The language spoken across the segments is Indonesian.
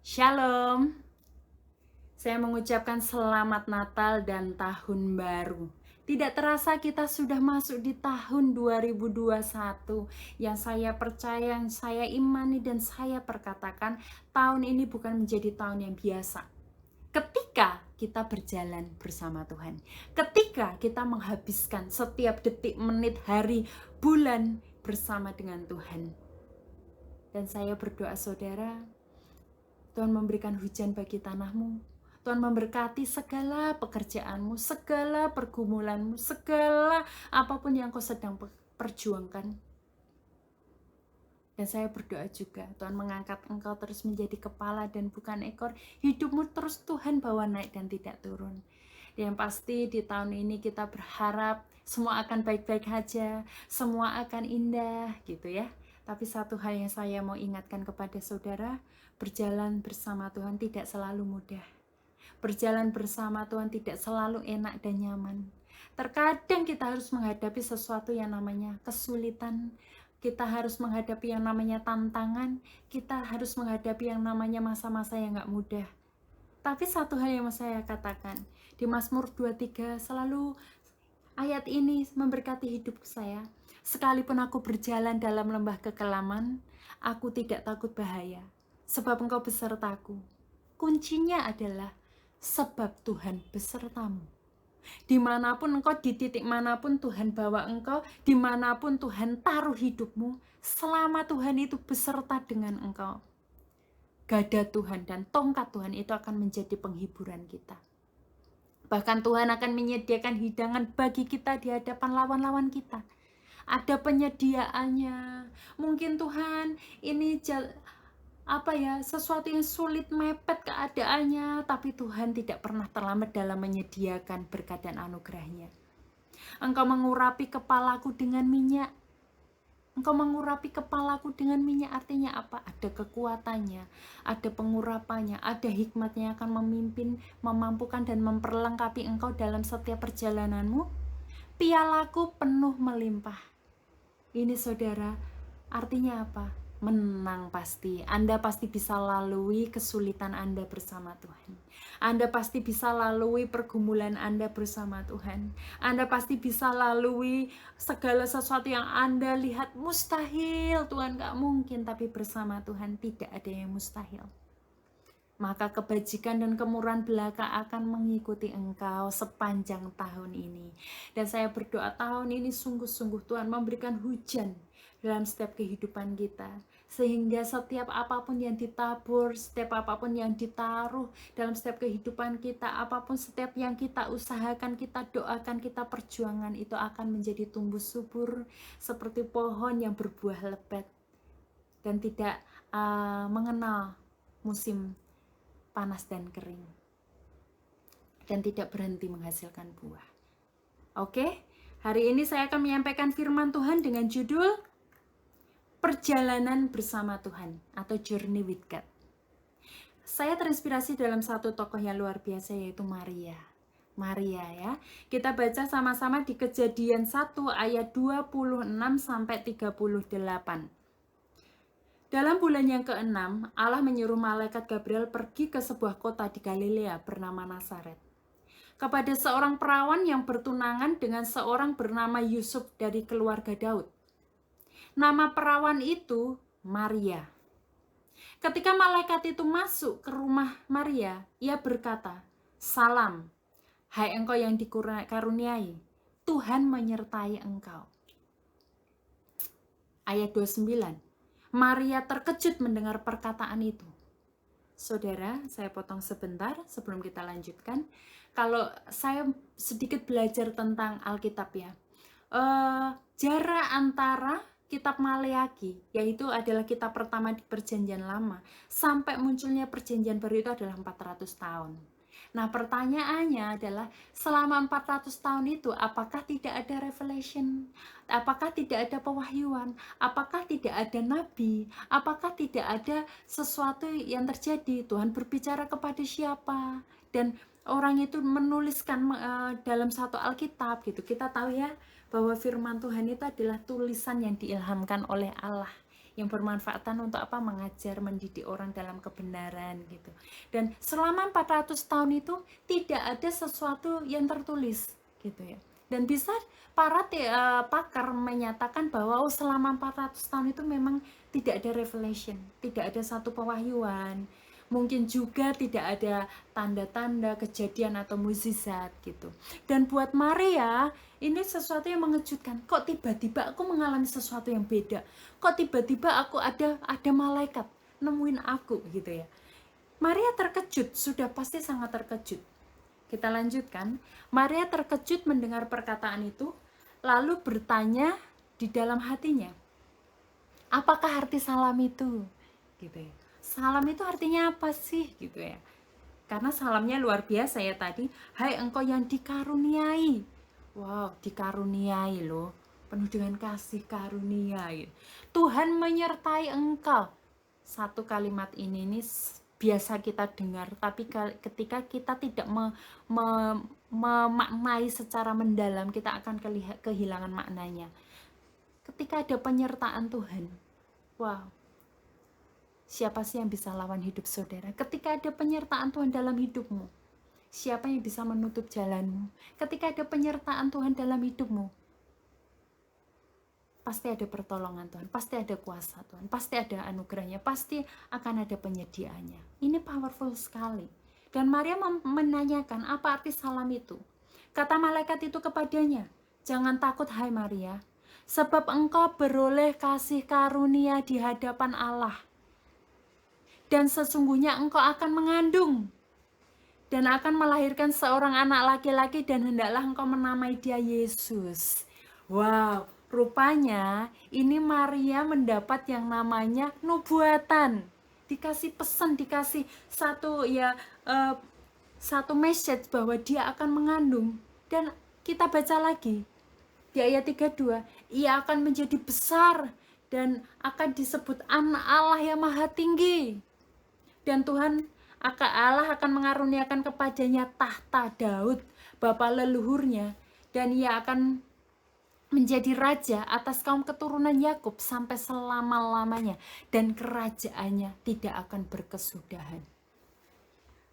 Shalom, saya mengucapkan selamat Natal dan Tahun Baru. Tidak terasa kita sudah masuk di tahun 2021 yang saya percaya, yang saya imani dan saya perkatakan tahun ini bukan menjadi tahun yang biasa. Ketika kita berjalan bersama Tuhan, ketika kita menghabiskan setiap detik, menit, hari, bulan bersama dengan Tuhan. Dan saya berdoa saudara, Tuhan memberikan hujan bagi tanahmu. Tuhan memberkati segala pekerjaanmu, segala pergumulanmu, segala apapun yang kau sedang perjuangkan. Dan saya berdoa juga, Tuhan mengangkat engkau terus menjadi kepala dan bukan ekor. Hidupmu terus Tuhan bawa naik dan tidak turun. Dan yang pasti di tahun ini kita berharap semua akan baik-baik saja, semua akan indah gitu ya. Tapi satu hal yang saya mau ingatkan kepada saudara, berjalan bersama Tuhan tidak selalu mudah. Berjalan bersama Tuhan tidak selalu enak dan nyaman. Terkadang kita harus menghadapi sesuatu yang namanya kesulitan. Kita harus menghadapi yang namanya tantangan. Kita harus menghadapi yang namanya masa-masa yang gak mudah. Tapi satu hal yang mau saya katakan, di Mazmur 23 selalu ayat ini memberkati hidup saya. Sekalipun aku berjalan dalam lembah kekelaman, aku tidak takut bahaya, sebab engkau besertaku. Kuncinya adalah sebab Tuhan besertamu. Dimanapun engkau, di titik manapun Tuhan bawa engkau, dimanapun Tuhan taruh hidupmu, selama Tuhan itu beserta dengan engkau, gada Tuhan dan tongkat Tuhan itu akan menjadi penghiburan kita. Bahkan Tuhan akan menyediakan hidangan bagi kita di hadapan lawan-lawan kita. Ada penyediaannya. Mungkin Tuhan ini sesuatu yang sulit, mepet keadaannya, tapi Tuhan tidak pernah terlambat dalam menyediakan berkat dan anugerahnya. Engkau mengurapi kepalaku dengan minyak. Engkau mengurapi kepalaku dengan minyak artinya apa? Ada kekuatannya, ada pengurapannya, ada hikmatnya yang akan memimpin, memampukan dan memperlengkapi engkau dalam setiap perjalananmu. Pialaku penuh melimpah. Ini saudara, artinya apa? Menang pasti. Anda pasti bisa lalui kesulitan Anda bersama Tuhan. Anda pasti bisa lalui pergumulan Anda bersama Tuhan. Anda pasti bisa lalui segala sesuatu yang Anda lihat mustahil. Tuhan gak mungkin, tapi bersama Tuhan tidak ada yang mustahil. Maka kebajikan dan kemurahan belaka akan mengikuti engkau sepanjang tahun ini. Dan saya berdoa tahun ini sungguh-sungguh Tuhan memberikan hujan dalam setiap kehidupan kita, sehingga setiap apapun yang ditabur, setiap apapun yang ditaruh dalam setiap kehidupan kita, apapun setiap yang kita usahakan, kita doakan, kita perjuangan, itu akan menjadi tumbuh subur seperti pohon yang berbuah lebat dan tidak mengenal musim panas dan kering, dan tidak berhenti menghasilkan buah. Oke, hari ini saya akan menyampaikan firman Tuhan dengan judul Perjalanan Bersama Tuhan atau Journey with God. Saya terinspirasi dalam satu tokoh yang luar biasa, yaitu Maria. Maria ya. Kita baca sama-sama di Kejadian 1 ayat 26 sampai 38. Dalam bulan yang ke-6, Allah menyuruh malaikat Gabriel pergi ke sebuah kota di Galilea bernama Nazaret, kepada seorang perawan yang bertunangan dengan seorang bernama Yusuf dari keluarga Daud. Nama perawan itu Maria. Ketika malaikat itu masuk ke rumah Maria, ia berkata, "Salam, hai engkau yang dikaruniai, Tuhan menyertai engkau." Ayat 29. Maria terkejut mendengar perkataan itu. Saudara, saya potong sebentar sebelum kita lanjutkan. Kalau saya sedikit belajar tentang Alkitab ya, jarak antara kitab Maleakhi, yaitu adalah kitab pertama di Perjanjian Lama, sampai munculnya Perjanjian Baru itu adalah 400 tahun. Nah, pertanyaannya adalah selama 400 tahun itu apakah tidak ada revelation? Apakah tidak ada pewahyuan? Apakah tidak ada nabi? Apakah tidak ada sesuatu yang terjadi? Tuhan berbicara kepada siapa? Dan orang itu menuliskan dalam satu Alkitab gitu. Kita tahu ya bahwa firman Tuhan itu adalah tulisan yang diilhamkan oleh Allah, yang bermanfaatan untuk apa? Mengajar, mendidik orang dalam kebenaran gitu. Dan selama 400 tahun itu tidak ada sesuatu yang tertulis gitu ya. Dan bisa para pakar menyatakan bahwa selama 400 tahun itu memang tidak ada revelation, tidak ada satu pewahyuan. Mungkin juga tidak ada tanda-tanda kejadian atau mukjizat gitu. Dan buat Maria, ini sesuatu yang mengejutkan. Kok tiba-tiba aku mengalami sesuatu yang beda? Kok tiba-tiba aku ada malaikat nemuin aku gitu ya. Maria terkejut, sudah pasti sangat terkejut. Kita lanjutkan. Maria terkejut mendengar perkataan itu, lalu bertanya di dalam hatinya, apakah arti salam itu? Gitu ya. Salam itu artinya apa sih? Gitu ya. Karena salamnya luar biasa ya tadi. Hai engkau yang dikaruniai. Wow, dikaruniai loh. Penuh dengan kasih karunia. Gitu. Tuhan menyertai engkau. Satu kalimat ini biasa kita dengar, tapi ketika kita tidak memaknai secara mendalam, kita akan kehilangan maknanya. Ketika ada penyertaan Tuhan, wow, siapa sih yang bisa lawan hidup saudara? Ketika ada penyertaan Tuhan dalam hidupmu, siapa yang bisa menutup jalanmu? Ketika ada penyertaan Tuhan dalam hidupmu, pasti ada pertolongan Tuhan, pasti ada kuasa Tuhan, pasti ada anugerahnya, pasti akan ada penyediaannya. Ini powerful sekali. Dan Maria menanyakan apa arti salam itu. Kata malaikat itu kepadanya, jangan takut hai Maria, sebab engkau beroleh kasih karunia di hadapan Allah. Dan sesungguhnya engkau akan mengandung dan akan melahirkan seorang anak laki-laki, dan hendaklah engkau menamai dia Yesus. Wow, rupanya ini Maria mendapat yang namanya nubuatan. Dikasih pesan, dikasih satu message bahwa dia akan mengandung. Dan kita baca lagi di ayat 32, ia akan menjadi besar dan akan disebut anak Allah yang maha tinggi. Dan Allah akan mengaruniakan kepadanya tahta Daud, bapa leluhurnya, dan ia akan menjadi raja atas kaum keturunan Yakub sampai selama-lamanya, dan kerajaannya tidak akan berkesudahan.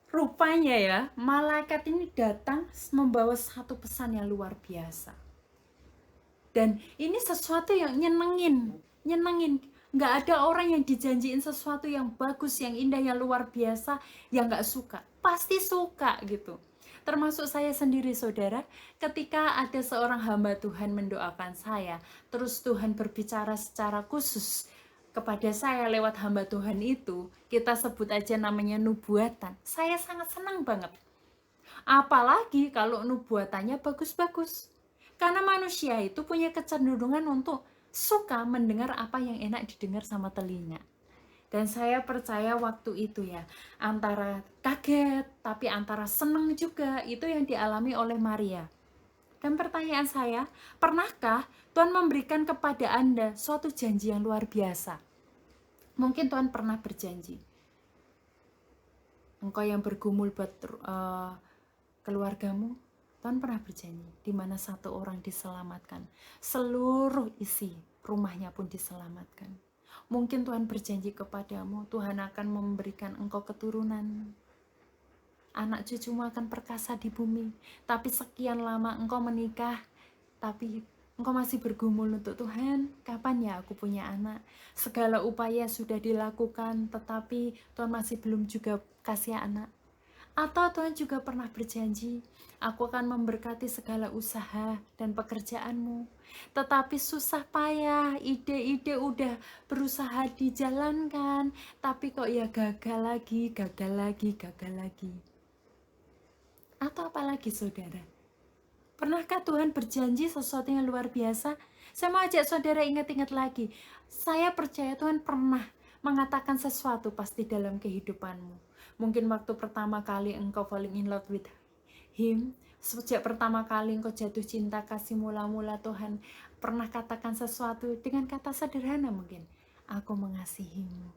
Rupanya ya, malaikat ini datang membawa satu pesan yang luar biasa. Dan ini sesuatu yang nyenengin. Nggak ada orang yang dijanjiin sesuatu yang bagus, yang indah, yang luar biasa, yang nggak suka. Pasti suka gitu. Termasuk saya sendiri saudara, ketika ada seorang hamba Tuhan mendoakan saya, terus Tuhan berbicara secara khusus kepada saya lewat hamba Tuhan itu, kita sebut aja namanya nubuatan. Saya sangat senang banget. Apalagi kalau nubuatannya bagus-bagus. Karena manusia itu punya kecenderungan untuk suka mendengar apa yang enak didengar sama telinga. Dan saya percaya waktu itu ya, antara kaget tapi antara senang juga, itu yang dialami oleh Maria. Dan pertanyaan saya, pernahkah Tuhan memberikan kepada Anda suatu janji yang luar biasa? Mungkin Tuhan pernah berjanji, engkau yang bergumul buat keluargamu, Tuhan pernah berjanji, di mana satu orang diselamatkan, seluruh isi rumahnya pun diselamatkan. Mungkin Tuhan berjanji kepadamu, Tuhan akan memberikan engkau keturunan, anak cucumu akan perkasa di bumi. Tapi sekian lama engkau menikah, tapi engkau masih bergumul untuk Tuhan, kapan ya aku punya anak? Segala upaya sudah dilakukan, tetapi Tuhan masih belum juga kasih anak. Atau Tuhan juga pernah berjanji, aku akan memberkati segala usaha dan pekerjaanmu. Tetapi susah payah, ide-ide udah berusaha dijalankan, tapi kok ya gagal lagi. Atau apalagi saudara? Pernahkah Tuhan berjanji sesuatu yang luar biasa? Saya mau ajak saudara ingat-ingat lagi. Saya percaya Tuhan pernah mengatakan sesuatu pasti dalam kehidupanmu. Mungkin waktu pertama kali engkau falling in love with Him, sejak pertama kali engkau jatuh cinta kasih mula-mula, Tuhan pernah katakan sesuatu dengan kata sederhana mungkin. Aku mengasihimu.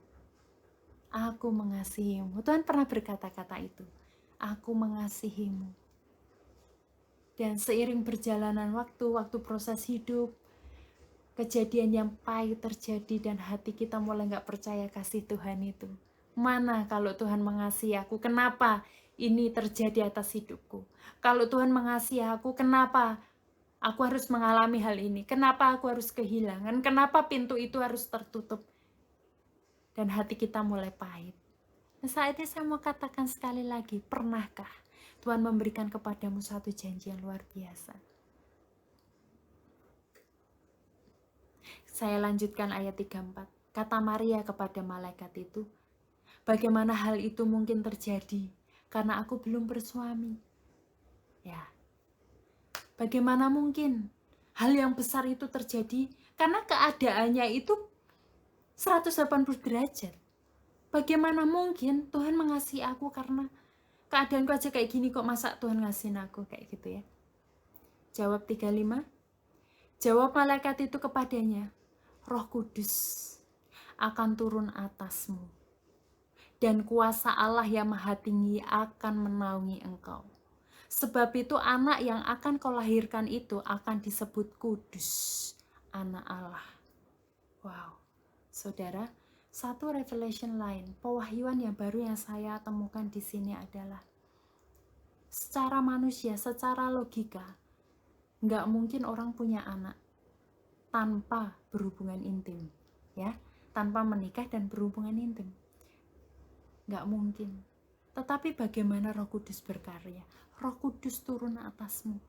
Aku mengasihimu. Tuhan pernah berkata-kata itu. Aku mengasihimu. Dan seiring perjalanan waktu proses hidup, kejadian yang pahit terjadi dan hati kita mulai gak percaya kasih Tuhan itu. Mana kalau Tuhan mengasihi aku, kenapa ini terjadi atas hidupku? Kalau Tuhan mengasihi aku, kenapa aku harus mengalami hal ini? Kenapa aku harus kehilangan? Kenapa pintu itu harus tertutup? Dan hati kita mulai pahit. Nah, saat ini saya mau katakan sekali lagi, pernahkah Tuhan memberikan kepadamu satu janji yang luar biasa? Saya lanjutkan ayat 34. Kata Maria kepada malaikat itu, bagaimana hal itu mungkin terjadi karena aku belum bersuami? Ya, bagaimana mungkin hal yang besar itu terjadi karena keadaannya itu 180 derajat. Bagaimana mungkin Tuhan mengasihi aku karena keadaanku aja kayak gini, kok masa Tuhan ngasihin aku kayak gitu ya? Jawab 35. Jawab malaikat itu kepadanya, Roh Kudus akan turun atasmu dan kuasa Allah yang Maha Tinggi akan menaungi engkau. Sebab itu anak yang akan kau lahirkan itu akan disebut kudus, anak Allah. Wow, saudara, satu revelation lain, pewahyuan yang baru yang saya temukan di sini adalah secara manusia, secara logika, nggak mungkin orang punya anak tanpa berhubungan intim, ya, tanpa menikah dan berhubungan intim, nggak mungkin. Tetapi bagaimana Roh Kudus berkarya? Roh Kudus turun atasmu.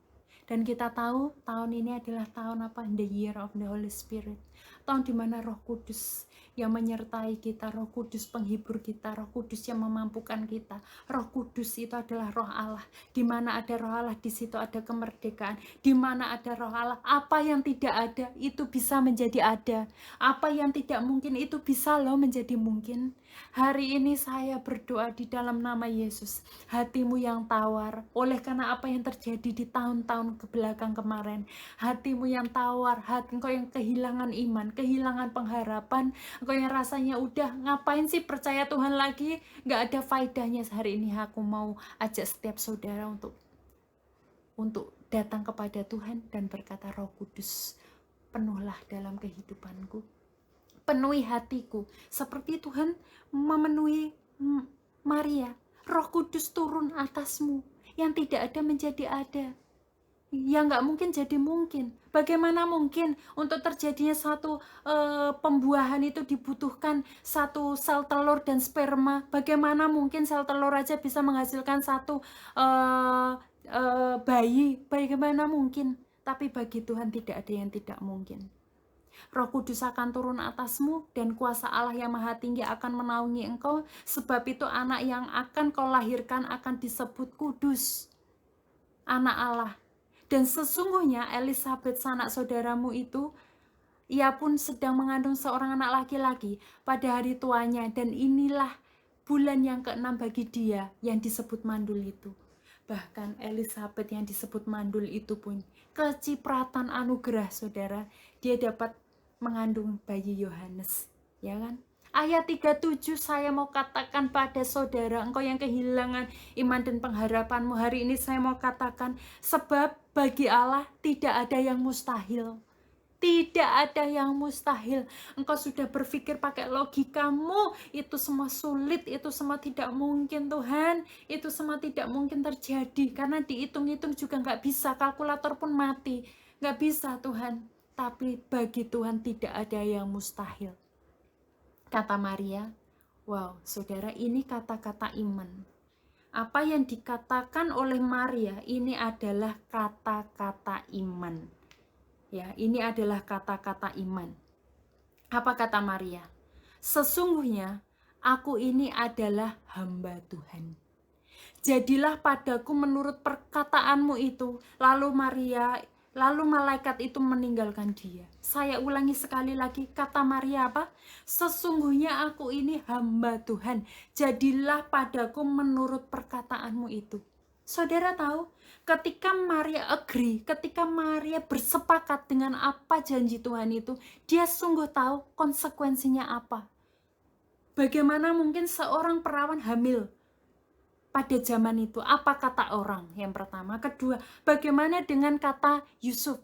Dan kita tahu tahun ini adalah tahun apa? The Year of the Holy Spirit. Tahun dimana Roh Kudus yang menyertai kita, Roh Kudus penghibur kita, Roh Kudus yang memampukan kita. Roh Kudus itu adalah Roh Allah. Di mana ada Roh Allah, di situ ada kemerdekaan. Di mana ada Roh Allah, apa yang tidak ada itu bisa menjadi ada. Apa yang tidak mungkin itu bisa loh menjadi mungkin. Hari ini saya berdoa di dalam nama Yesus. Hatimu yang tawar, oleh karena apa yang terjadi di tahun-tahun ke belakang kemarin. Hatimu yang tawar, hati engkau yang kehilangan iman, kehilangan pengharapan, engkau yang rasanya udah ngapain sih percaya Tuhan lagi, gak ada faedahnya. Hari ini aku mau ajak setiap saudara untuk datang kepada Tuhan dan berkata, Roh Kudus, penuhlah dalam kehidupanku, penuhi hatiku seperti Tuhan memenuhi Maria. Roh Kudus turun atasmu, yang tidak ada menjadi ada, yang nggak mungkin jadi mungkin. Bagaimana mungkin untuk terjadinya satu pembuahan itu dibutuhkan satu sel telur dan sperma? Bagaimana mungkin sel telur aja bisa menghasilkan satu bayi? Bagaimana mungkin? Tapi bagi Tuhan tidak ada yang tidak mungkin. Roh Kudus akan turun atasmu dan kuasa Allah yang Maha Tinggi akan menaungi engkau. Sebab itu anak yang akan kau lahirkan akan disebut kudus, anak Allah. Dan sesungguhnya Elisabeth sanak saudaramu itu, ia pun sedang mengandung seorang anak laki-laki pada hari tuanya. Dan inilah bulan yang ke-6 bagi dia yang disebut mandul itu. Bahkan Elisabeth yang disebut mandul itu pun kecipratan anugerah, saudara. Dia dapat mengandung bayi Yohanes, ya kan? Ayat 37 saya mau katakan pada saudara, engkau yang kehilangan iman dan pengharapanmu, hari ini saya mau katakan, sebab bagi Allah tidak ada yang mustahil. Tidak ada yang mustahil. Engkau sudah berpikir pakai logikamu, itu semua sulit, itu semua tidak mungkin Tuhan. Itu semua tidak mungkin terjadi, karena dihitung-hitung juga nggak bisa, kalkulator pun mati. Nggak bisa Tuhan. Tapi bagi Tuhan tidak ada yang mustahil. Kata Maria, wow saudara, ini kata-kata iman. Apa yang dikatakan oleh Maria ini adalah kata-kata iman. Ya, ini adalah kata-kata iman. Apa kata Maria? Sesungguhnya aku ini adalah hamba Tuhan. Jadilah padaku menurut perkataanmu itu. Lalu malaikat itu meninggalkan dia. Saya ulangi sekali lagi, kata Maria apa? Sesungguhnya aku ini hamba Tuhan. Jadilah padaku menurut perkataanmu itu. Saudara tahu, ketika Maria agree, ketika Maria bersepakat dengan apa janji Tuhan itu, dia sungguh tahu konsekuensinya apa. Bagaimana mungkin seorang perawan hamil pada zaman itu? Apa kata orang? Yang pertama. Kedua, bagaimana dengan kata Yusuf?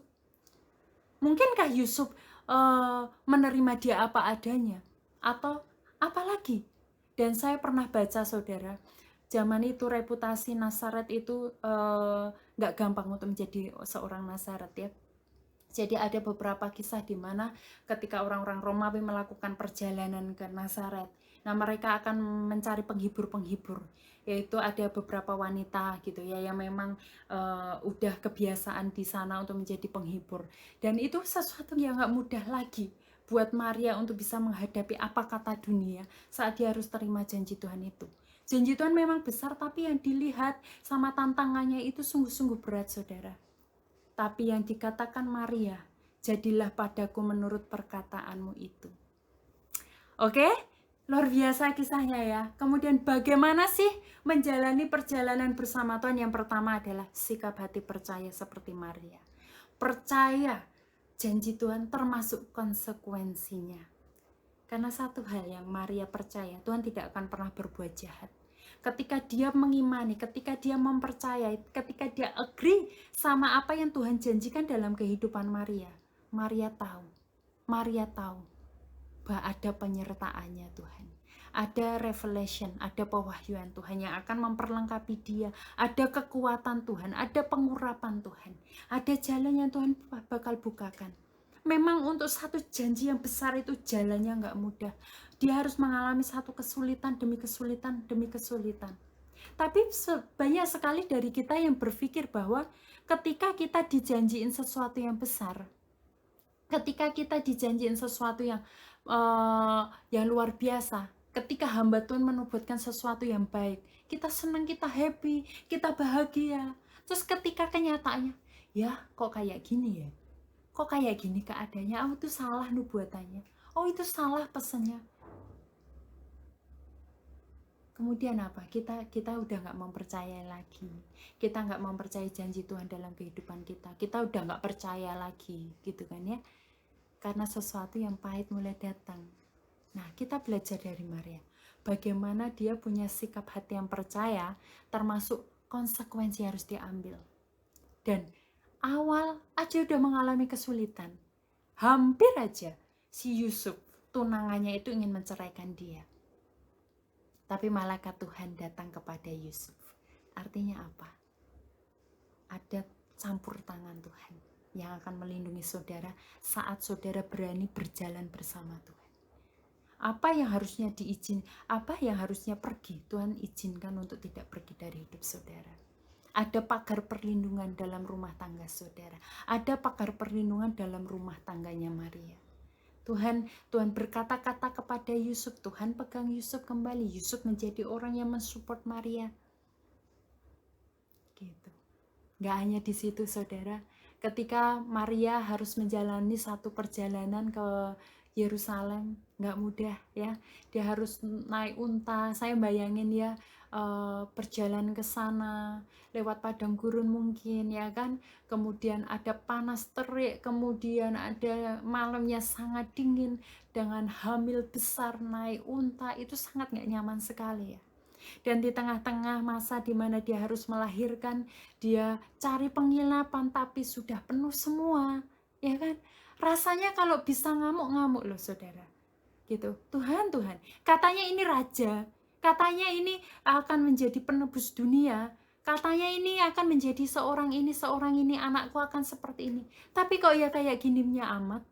Mungkinkah Yusuf menerima dia apa adanya, atau apalagi. Dan saya pernah baca, saudara, zaman itu reputasi Nazaret itu nggak gampang untuk menjadi seorang Nazaret ya. Jadi ada beberapa kisah di mana ketika orang-orang Romawi melakukan perjalanan ke Nazaret, nah mereka akan mencari penghibur-penghibur, yaitu ada beberapa wanita gitu ya yang memang udah kebiasaan di sana untuk menjadi penghibur. Dan itu sesuatu yang nggak mudah lagi buat Maria untuk bisa menghadapi apa kata dunia saat dia harus terima janji Tuhan itu. Janji Tuhan memang besar, tapi yang dilihat sama tantangannya itu sungguh-sungguh berat, saudara. Tapi yang dikatakan Maria, jadilah padaku menurut perkataanmu itu. Oke, luar biasa kisahnya ya. Kemudian bagaimana sih menjalani perjalanan bersama Tuhan? Yang pertama adalah sikap hati percaya seperti Maria. Percaya janji Tuhan termasuk konsekuensinya. Karena satu hal yang Maria percaya, Tuhan tidak akan pernah berbuat jahat. Ketika dia mengimani, ketika dia mempercayai, ketika dia agree sama apa yang Tuhan janjikan dalam kehidupan Maria, Maria tahu bahwa ada penyertaannya Tuhan. Ada revelation, ada pewahyuan Tuhan yang akan memperlengkapi dia. Ada kekuatan Tuhan, ada pengurapan Tuhan. Ada jalan yang Tuhan bakal bukakan. Memang untuk satu janji yang besar itu jalannya nggak mudah. Dia harus mengalami satu kesulitan demi kesulitan demi kesulitan. Tapi banyak sekali dari kita yang berpikir bahwa ketika kita dijanjiin sesuatu yang besar, ketika kita dijanjiin sesuatu yang luar biasa, ketika hamba Tuhan menubuatkan sesuatu yang baik, kita senang, kita happy, kita bahagia. Terus ketika kenyataannya, ya kok kayak gini ya? Kok kayak gini keadaannya? Oh itu salah nubuatannya. Oh itu salah pesannya. Kemudian apa? Kita udah nggak mempercayai lagi. Kita nggak mempercayai janji Tuhan dalam kehidupan kita. Kita udah nggak percaya lagi, gitu kan ya? Karena sesuatu yang pahit mulai datang. Nah, kita belajar dari Maria. Bagaimana dia punya sikap hati yang percaya, termasuk konsekuensi harus diambil. Dan awal aja udah mengalami kesulitan. Hampir aja si Yusuf, tunangannya itu ingin menceraikan dia. Tapi malaikat Tuhan datang kepada Yusuf. Artinya apa? Ada campur tangan Tuhan yang akan melindungi saudara saat saudara berani berjalan bersama Tuhan. Apa yang harusnya apa yang harusnya pergi, Tuhan izinkan untuk tidak pergi dari hidup saudara. Ada pagar perlindungan dalam rumah tangga saudara. Ada pagar perlindungan dalam rumah tangganya Maria. Tuhan berkata-kata kepada Yusuf, Tuhan pegang Yusuf kembali. Yusuf menjadi orang yang mensupport Maria. Gitu. Gak hanya di situ saudara. Ketika Maria harus menjalani satu perjalanan ke Yerusalem, gak mudah ya. Dia harus naik unta. Saya bayangin ya, perjalanan ke sana lewat padang gurun mungkin ya kan, kemudian ada panas terik, kemudian ada malamnya sangat dingin, dengan hamil besar naik unta itu sangat nggak nyaman sekali ya. Dan di tengah-tengah masa di mana dia harus melahirkan, dia cari penginapan tapi sudah penuh semua ya kan. Rasanya kalau bisa ngamuk-ngamuk loh saudara gitu. Tuhan katanya ini raja, katanya ini akan menjadi penebus dunia, katanya ini akan menjadi seorang ini, anakku akan seperti ini. Tapi kok ya kayak gininya amat,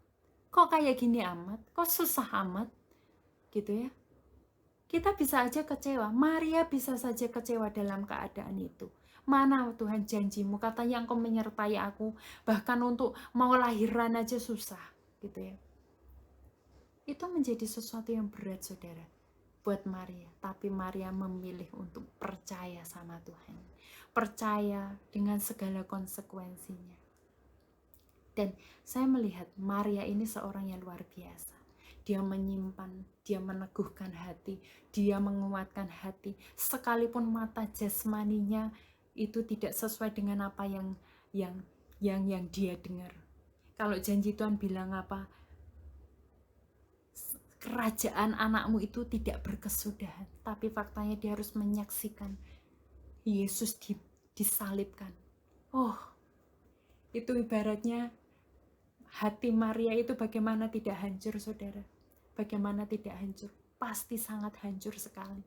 kok kayak gini amat, kok susah amat, gitu ya. Kita bisa aja kecewa, Maria bisa saja kecewa dalam keadaan itu. Mana Tuhan janjimu, katanya engkau menyertai aku, bahkan untuk mau lahiran aja susah, gitu ya. Itu menjadi sesuatu yang berat saudara buat Maria, tapi Maria memilih untuk percaya sama Tuhan, percaya dengan segala konsekuensinya. Dan saya melihat Maria ini seorang yang luar biasa. Dia menyimpan, dia meneguhkan hati, dia menguatkan hati, sekalipun mata jasmaninya itu tidak sesuai dengan apa yang dia dengar. Kalau janji Tuhan bilang apa? Kerajaan anakmu itu tidak berkesudahan, tapi faktanya dia harus menyaksikan Yesus disalibkan. Oh, itu ibaratnya hati Maria itu bagaimana tidak hancur, saudara? Bagaimana tidak hancur? Pasti sangat hancur sekali.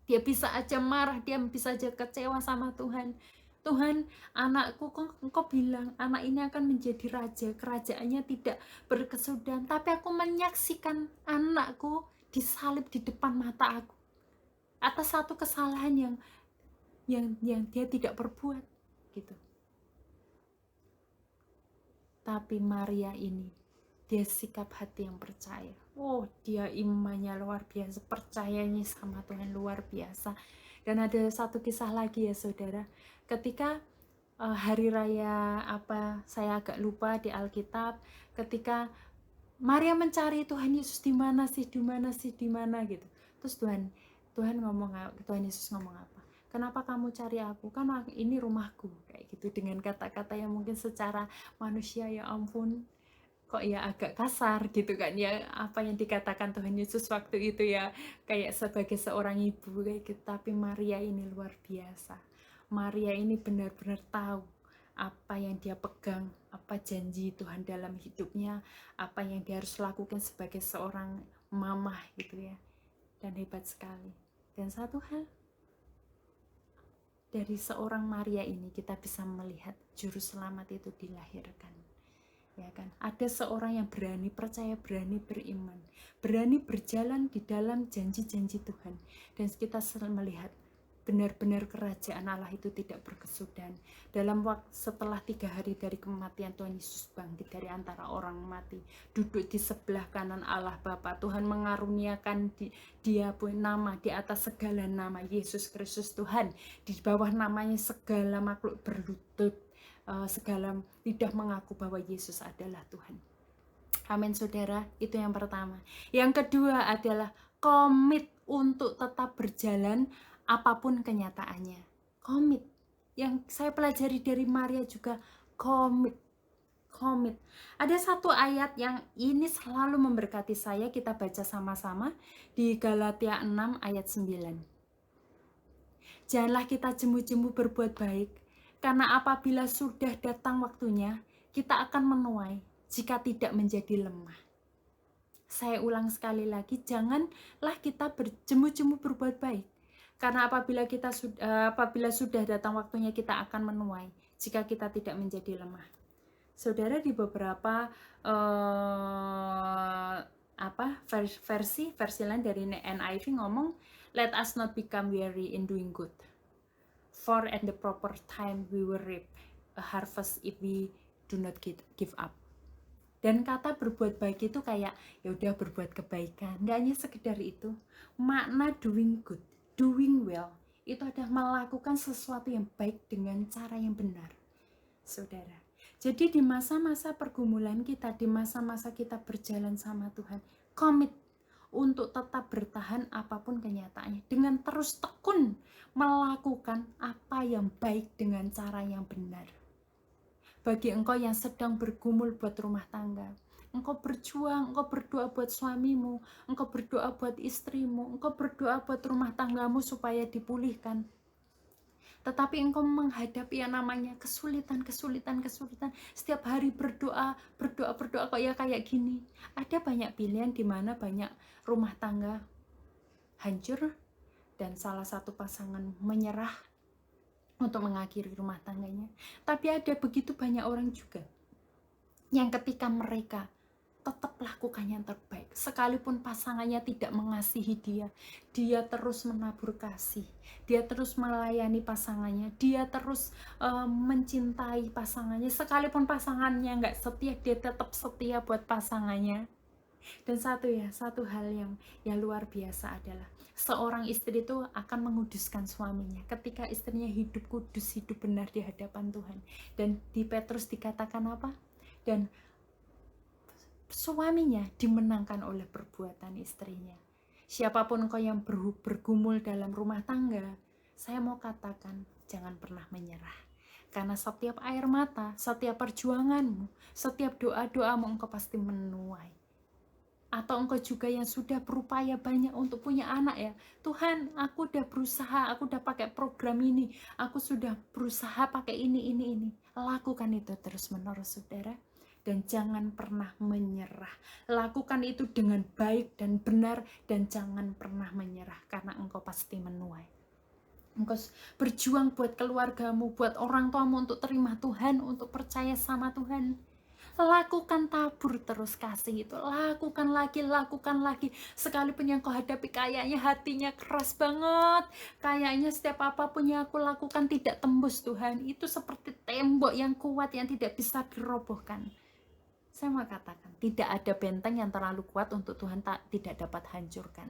Dia bisa aja marah, dia bisa aja kecewa sama Tuhan. Tuhan, anakku, engkau bilang anak ini akan menjadi raja, kerajaannya tidak berkesudahan, tapi aku menyaksikan anakku disalib di depan mata aku atas satu kesalahan yang dia tidak perbuat gitu. Tapi Maria ini, dia sikap hati yang percaya. Oh, dia imannya luar biasa, percayanya sama Tuhan luar biasa. Dan ada satu kisah lagi ya saudara, ketika hari raya apa, saya agak lupa di Alkitab, ketika Maria mencari Tuhan Yesus di mana sih, di mana sih, di mana gitu. Terus Tuhan Yesus ngomong apa? Kenapa kamu cari aku? Karena ini rumahku, kayak gitu, dengan kata-kata yang mungkin secara manusia ya ampun, kok ya agak kasar gitu kan ya, apa yang dikatakan Tuhan Yesus waktu itu ya, kayak sebagai seorang ibu kayak gitu. Tapi Maria ini luar biasa. Maria ini benar-benar tahu apa yang dia pegang, apa janji Tuhan dalam hidupnya, apa yang dia harus lakukan sebagai seorang mamah gitu ya. Dan hebat sekali. Dan satu hal, dari seorang Maria ini kita bisa melihat juru selamat itu dilahirkan. Ya kan? Ada seorang yang berani percaya, berani beriman, berani berjalan di dalam janji-janji Tuhan. Dan kita selalu melihat benar-benar kerajaan Allah itu tidak berkesudahan. Dalam waktu setelah 3 hari dari kematian, Tuhan Yesus bangkit dari antara orang mati, duduk di sebelah kanan Allah Bapa. Tuhan mengaruniakan dia pun nama di atas segala nama, Yesus Kristus Tuhan. Di bawah namanya segala makhluk berlutut, segala lidah mengaku bahwa Yesus adalah Tuhan. Amin saudara, itu yang pertama. Yang kedua adalah komit untuk tetap berjalan apapun kenyataannya. Komit. Yang saya pelajari dari Maria juga, komit. Ada satu ayat yang ini selalu memberkati saya, kita baca sama-sama di Galatia 6 ayat 9. Janganlah kita jemu-jemu berbuat baik, karena apabila sudah datang waktunya, kita akan menuai jika tidak menjadi lemah. Saya ulang sekali lagi, janganlah kita berjemu-jemu berbuat baik, karena apabila sudah datang waktunya, kita akan menuai jika kita tidak menjadi lemah. Saudara, di beberapa versi lain dari NIV ngomong, let us not become weary in doing good, for at the proper time we will reap a harvest if we do not give up. Dan kata berbuat baik itu kayak ya udah berbuat kebaikan, nggak hanya sekedar itu. Makna doing good, doing well, itu adalah melakukan sesuatu yang baik dengan cara yang benar, saudara. Jadi di masa-masa pergumulan kita, di masa-masa kita berjalan sama Tuhan, komit untuk tetap bertahan apapun kenyataannya, dengan terus tekun melakukan apa yang baik dengan cara yang benar. Bagi engkau yang sedang bergumul buat rumah tangga, engkau berjuang, engkau berdoa buat suamimu, engkau berdoa buat istrimu, engkau berdoa buat rumah tanggamu supaya dipulihkan. Tetapi engkau menghadapi yang namanya kesulitan. Setiap hari berdoa kok ya kayak gini. Ada banyak pilihan di mana banyak rumah tangga hancur dan salah satu pasangan menyerah untuk mengakhiri rumah tangganya. Tapi ada begitu banyak orang juga yang ketika mereka tetap lakukan yang terbaik, sekalipun pasangannya tidak mengasihi dia terus menabur kasih, dia terus melayani pasangannya, dia terus mencintai pasangannya, sekalipun pasangannya nggak setia, dia tetap setia buat pasangannya. Dan satu hal yang luar biasa adalah seorang istri itu akan menguduskan suaminya ketika istrinya hidup kudus, hidup benar di hadapan Tuhan. Dan di Petrus dikatakan apa? Dan suaminya dimenangkan oleh perbuatan istrinya. Siapapun kau yang bergumul dalam rumah tangga, saya mau katakan jangan pernah menyerah. Karena setiap air mata, setiap perjuanganmu, setiap doa-doamu engkau pasti menuai. Atau engkau juga yang sudah berupaya banyak untuk punya anak ya, Tuhan aku udah berusaha, aku udah pakai program ini, aku sudah berusaha pakai ini. Lakukan itu terus menerus saudara. dan jangan pernah menyerah. Lakukan itu dengan baik dan benar dan jangan pernah menyerah karena engkau pasti menuai. Engkau berjuang buat keluargamu, buat orang tuamu untuk terima Tuhan, untuk percaya sama Tuhan. Lakukan, tabur terus kasih itu, lakukan lagi. Sekalipun yang kau hadapi kayaknya hatinya keras banget, kayaknya setiap apapun yang aku lakukan tidak tembus Tuhan, itu seperti tembok yang kuat yang tidak bisa dirobohkan. Saya mau katakan, tidak ada benteng yang terlalu kuat untuk Tuhan tidak dapat hancurkan.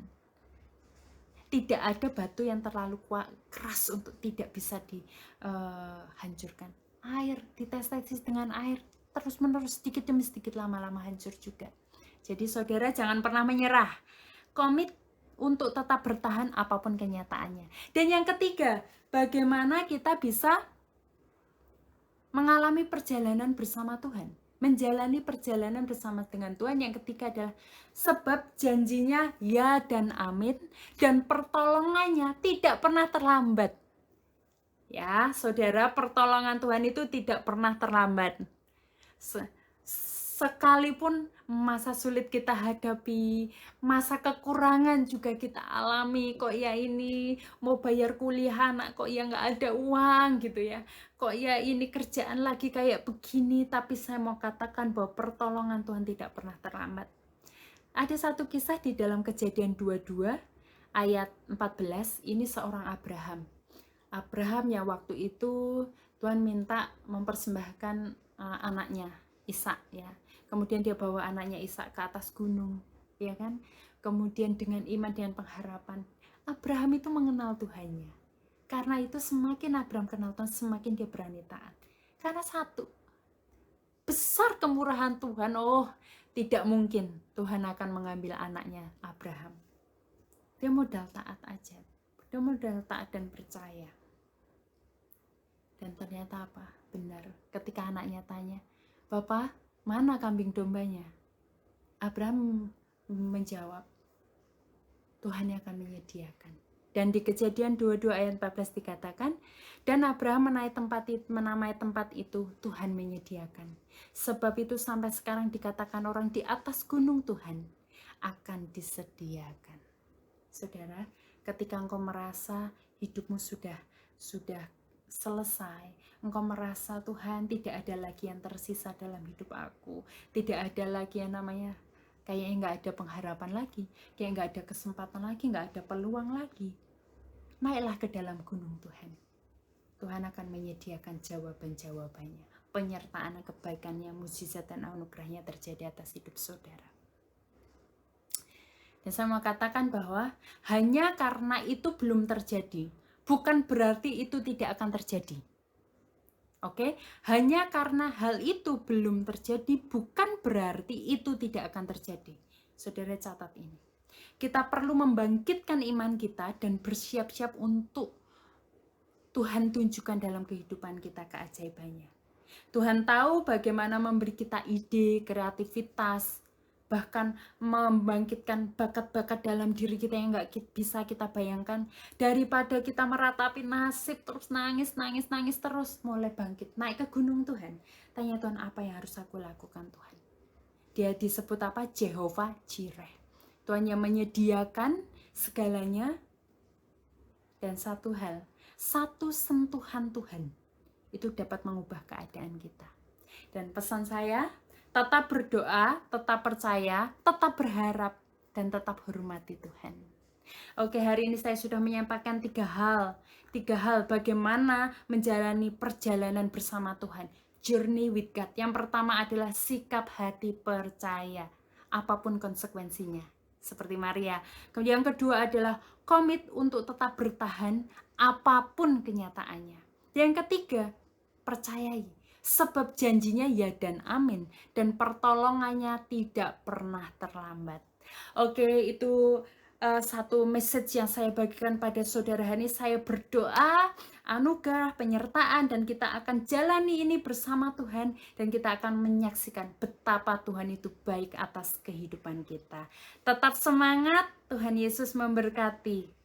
Tidak ada batu yang terlalu kuat, keras untuk tidak bisa dihancurkan. Air, dites dengan air, terus-menerus sedikit demi sedikit, lama-lama hancur juga. Jadi saudara jangan pernah menyerah. Komit untuk tetap bertahan apapun kenyataannya. Dan yang ketiga, bagaimana kita bisa mengalami perjalanan bersama Tuhan. Menjalani perjalanan bersama dengan Tuhan. Yang ketiga adalah sebab janjinya ya dan amin, dan pertolongannya tidak pernah terlambat. Ya, saudara, pertolongan Tuhan itu tidak pernah terlambat. Sekalipun masa sulit kita hadapi, masa kekurangan juga kita alami, kok ya ini mau bayar kuliah anak kok ya nggak ada uang gitu ya, kok ya ini kerjaan lagi kayak begini, tapi saya mau katakan bahwa pertolongan Tuhan tidak pernah terlambat. Ada satu kisah di dalam Kejadian 22 ayat 14, ini seorang Abraham yang waktu itu Tuhan minta mempersembahkan anaknya Ishak ya. Kemudian dia bawa anaknya Ishak ke atas gunung, ya kan? Kemudian dengan iman dan pengharapan, Abraham itu mengenal Tuhannya. Karena itu semakin Abraham kenal Tuhan, semakin dia berani taat. Karena satu, besar kemurahan Tuhan, tidak mungkin Tuhan akan mengambil anaknya Abraham. Dia modal taat aja. Dia modal taat dan percaya. Dan ternyata apa? Benar. Ketika anaknya tanya, "Bapak, mana kambing dombanya?" Abraham menjawab, Tuhan yang akan menyediakan. Dan di Kejadian 22 ayat 14 dikatakan, dan Abraham menamai tempat itu Tuhan menyediakan. Sebab itu sampai sekarang dikatakan orang di atas gunung Tuhan akan disediakan. Saudara, ketika engkau merasa hidupmu sudah selesai, engkau merasa Tuhan tidak ada lagi yang tersisa dalam hidup aku, tidak ada lagi yang namanya kayaknya nggak ada pengharapan lagi, kayak nggak ada kesempatan lagi, nggak ada peluang lagi, naiklah ke dalam gunung Tuhan. Tuhan akan menyediakan jawaban-jawabannya, penyertaan kebaikannya, mukjizat dan anugerahnya terjadi atas hidup saudara. Dan saya mau katakan bahwa hanya karena itu belum terjadi, bukan berarti itu tidak akan terjadi. Oke, hanya karena hal itu belum terjadi, bukan berarti itu tidak akan terjadi. Saudara catat ini. Kita perlu membangkitkan iman kita dan bersiap-siap untuk Tuhan tunjukkan dalam kehidupan kita keajaibannya. Tuhan tahu bagaimana memberi kita ide, kreativitas, bahkan membangkitkan bakat-bakat dalam diri kita yang nggak bisa kita bayangkan. Daripada kita meratapi nasib terus nangis terus, mulai bangkit, naik ke gunung Tuhan, tanya Tuhan, apa yang harus aku lakukan Tuhan? Dia disebut apa? Jehovah Jireh, Tuhan yang menyediakan segalanya. Dan satu hal, satu sentuhan Tuhan itu dapat mengubah keadaan kita. Dan pesan saya, tetap berdoa, tetap percaya, tetap berharap, dan tetap hormati Tuhan. Oke, hari ini saya sudah menyampaikan tiga hal bagaimana menjalani perjalanan bersama Tuhan. Journey with God. Yang pertama adalah sikap hati percaya, apapun konsekuensinya, seperti Maria. Kemudian yang kedua adalah komit untuk tetap bertahan, apapun kenyataannya. Yang ketiga, percayai. Sebab janjinya ya dan amin, dan pertolongannya tidak pernah terlambat. Oke, itu satu message yang saya bagikan pada saudara hari ini. Saya berdoa anugerah, penyertaan, dan kita akan jalani ini bersama Tuhan, dan kita akan menyaksikan betapa Tuhan itu baik atas kehidupan kita. Tetap semangat, Tuhan Yesus memberkati.